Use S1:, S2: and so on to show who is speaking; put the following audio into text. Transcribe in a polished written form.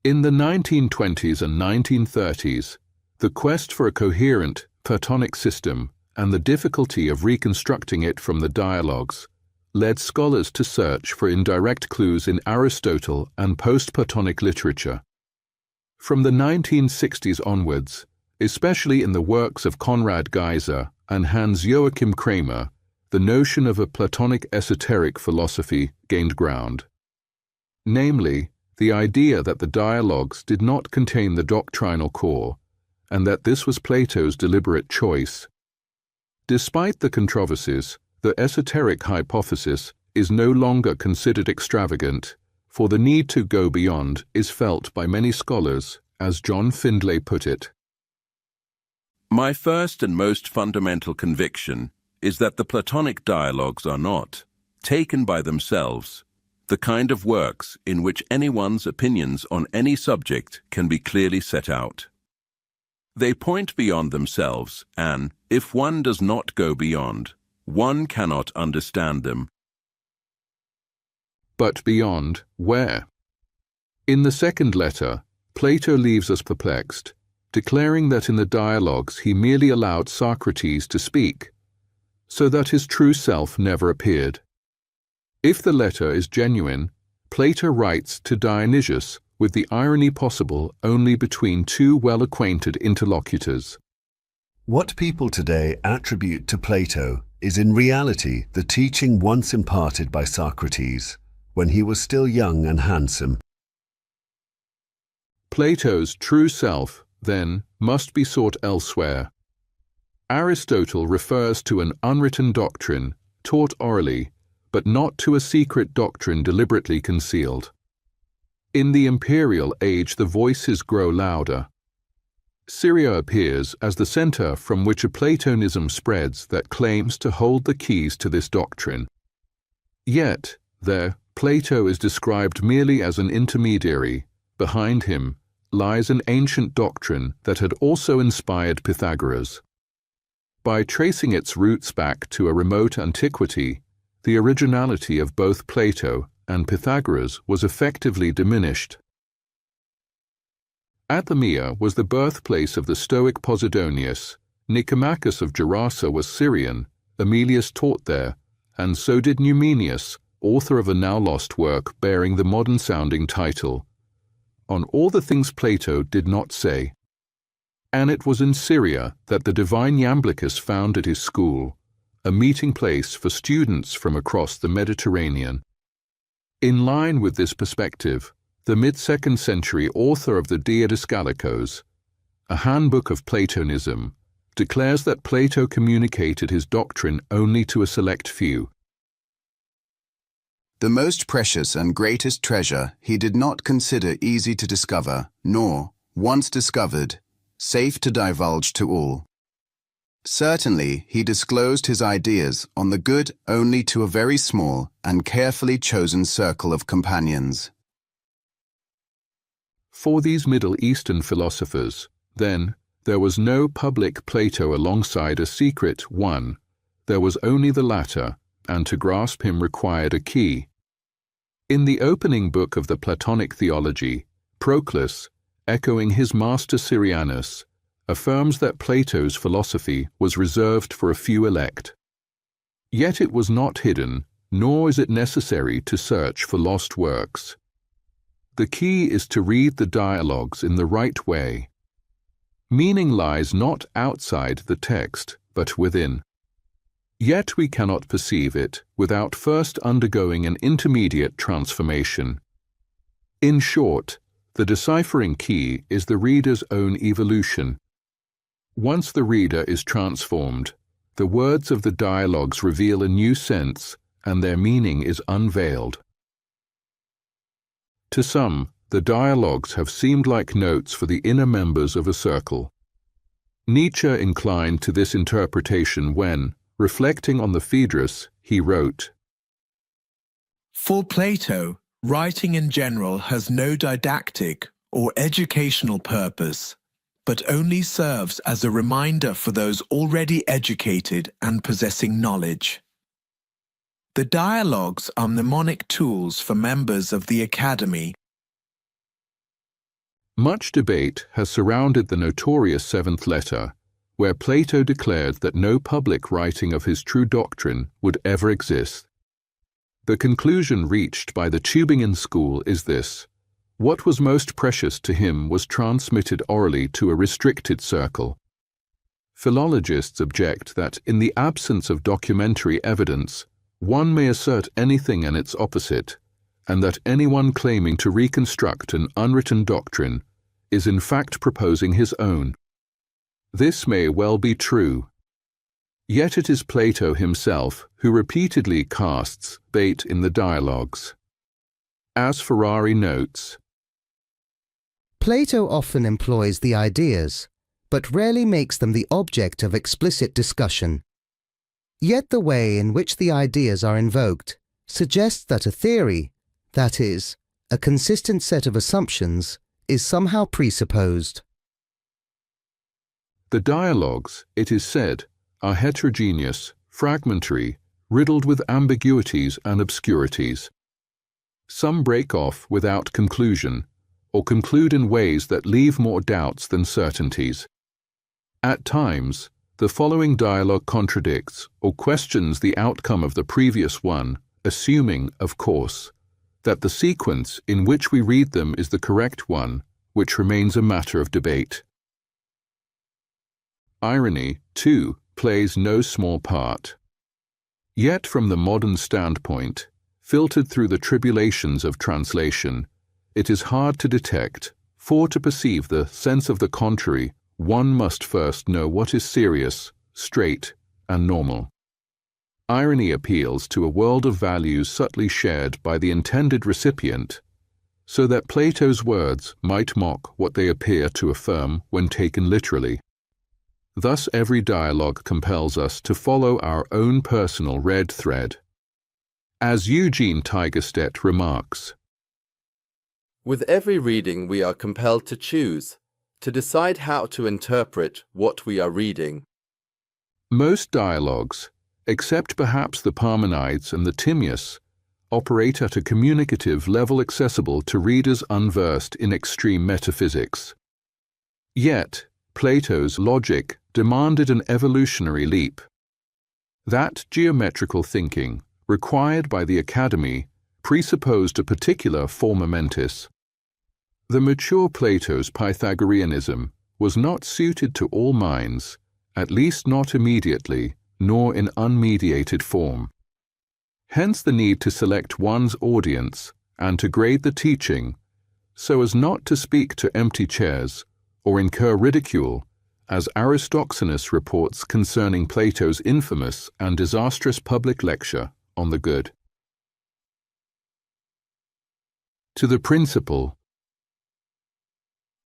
S1: In the 1920s and 1930s, the quest for a coherent Platonic system and the difficulty of reconstructing it from the dialogues led scholars to search for indirect clues in Aristotle and post-Platonic literature. From the 1960s onwards, especially in the works of Konrad Geiser and Hans Joachim Kramer, the notion of a Platonic esoteric philosophy gained ground. Namely, the idea that the dialogues did not contain the doctrinal core, and that this was Plato's deliberate choice. Despite the controversies, the esoteric hypothesis is no longer considered extravagant, for the need to go beyond is felt by many scholars, as John Findlay put it.
S2: My first and most fundamental conviction is that the Platonic dialogues are not, taken by themselves, the kind of works in which anyone's opinions on any subject can be clearly set out. They point beyond themselves, and, if one does not go beyond, one cannot understand them.
S1: But beyond where? In the second letter, Plato leaves us perplexed, declaring that in the dialogues he merely allowed Socrates to speak, so that his true self never appeared. If the letter is genuine, Plato writes to Dionysius with the irony possible only between two well-acquainted interlocutors.
S3: What people today attribute to Plato is in reality the teaching once imparted by Socrates, when he was still young and handsome.
S1: Plato's true self, then, must be sought elsewhere. Aristotle refers to an unwritten doctrine, taught orally, but not to a secret doctrine deliberately concealed. In the imperial age, the voices grow louder. Syria appears as the center from which a Platonism spreads that claims to hold the keys to this doctrine. Yet, there, Plato is described merely as an intermediary. Behind him lies an ancient doctrine that had also inspired Pythagoras. By tracing its roots back to a remote antiquity, the originality of both Plato and Pythagoras was effectively diminished. Athemia was the birthplace of the Stoic Posidonius. Nicomachus of Gerasa was Syrian, Emilius taught there, and so did Numenius, author of a now-lost work bearing the modern-sounding title, On All the Things Plato Did Not Say. And it was in Syria that the divine Iamblichus founded his school, a meeting place for students from across the Mediterranean. In line with this perspective, the mid-2nd century author of the Didascalicos, a handbook of Platonism, declares that Plato communicated his doctrine only to a select few.
S4: The most precious and greatest treasure he did not consider easy to discover, nor, once discovered, safe to divulge to all. Certainly, he disclosed his ideas on the good only to a very small and carefully chosen circle of companions.
S1: For these Middle Eastern philosophers, then, there was no public Plato alongside a secret one. There was only the latter, and to grasp him required a key. In the opening book of the Platonic theology, Proclus, echoing his master Syrianus, affirms that Plato's philosophy was reserved for a few elect. Yet it was not hidden, nor is it necessary to search for lost works. The key is to read the dialogues in the right way. Meaning lies not outside the text, but within. Yet we cannot perceive it without first undergoing an intermediate transformation. In short, the deciphering key is the reader's own evolution. Once the reader is transformed, the words of the dialogues reveal a new sense, and their meaning is unveiled. To some, the dialogues have seemed like notes for the inner members of a circle. Nietzsche inclined to this interpretation when, reflecting on the Phaedrus, he wrote,
S5: For Plato, writing in general has no didactic or educational purpose, but only serves as a reminder for those already educated and possessing knowledge. The dialogues are mnemonic tools for members of the Academy
S1: Much debate has surrounded the notorious Seventh Letter, where Plato declared that no public writing of his true doctrine would ever exist. The conclusion reached by the Tübingen school is this: what was most precious to him was transmitted orally to a restricted circle. Philologists object that, in the absence of documentary evidence, one may assert anything and its opposite, and that anyone claiming to reconstruct an unwritten doctrine is in fact proposing his own. This may well be true. Yet it is Plato himself who repeatedly casts bait in the dialogues. As Ferrari notes,
S6: Plato often employs the ideas, but rarely makes them the object of explicit discussion. Yet the way in which the ideas are invoked suggests that a theory, that is, a consistent set of assumptions, is somehow presupposed.
S1: the dialogues, it is said, are heterogeneous, fragmentary, riddled with ambiguities and obscurities. Some break off without conclusion, or conclude in ways that leave more doubts than certainties. At times, the following dialogue contradicts or questions the outcome of the previous one, assuming, of course, that the sequence in which we read them is the correct one, which remains a matter of debate. Irony, too, plays no small part. Yet from the modern standpoint, filtered through the tribulations of translation, it is hard to detect, for to perceive the sense of the contrary, one must first know what is serious, straight, and normal. Irony appeals to a world of values subtly shared by the intended recipient, so that Plato's words might mock what they appear to affirm when taken literally. Thus every dialogue compels us to follow our own personal red thread. As Eugene Tigerstedt remarks,
S7: with every reading we are compelled to choose, to decide how to interpret what we are reading.
S1: most dialogues, except perhaps the Parmenides and the Timaeus, operate at a communicative level accessible to readers unversed in extreme metaphysics. Yet, Plato's logic demanded an evolutionary leap. That geometrical thinking, required by the Academy, presupposed a particular forma mentis. The mature Plato's Pythagoreanism was not suited to all minds, at least not immediately, nor in unmediated form. Hence the need to select one's audience and to grade the teaching so as not to speak to empty chairs or incur ridicule, as Aristoxenus reports concerning Plato's infamous and disastrous public lecture on the good. To the principle,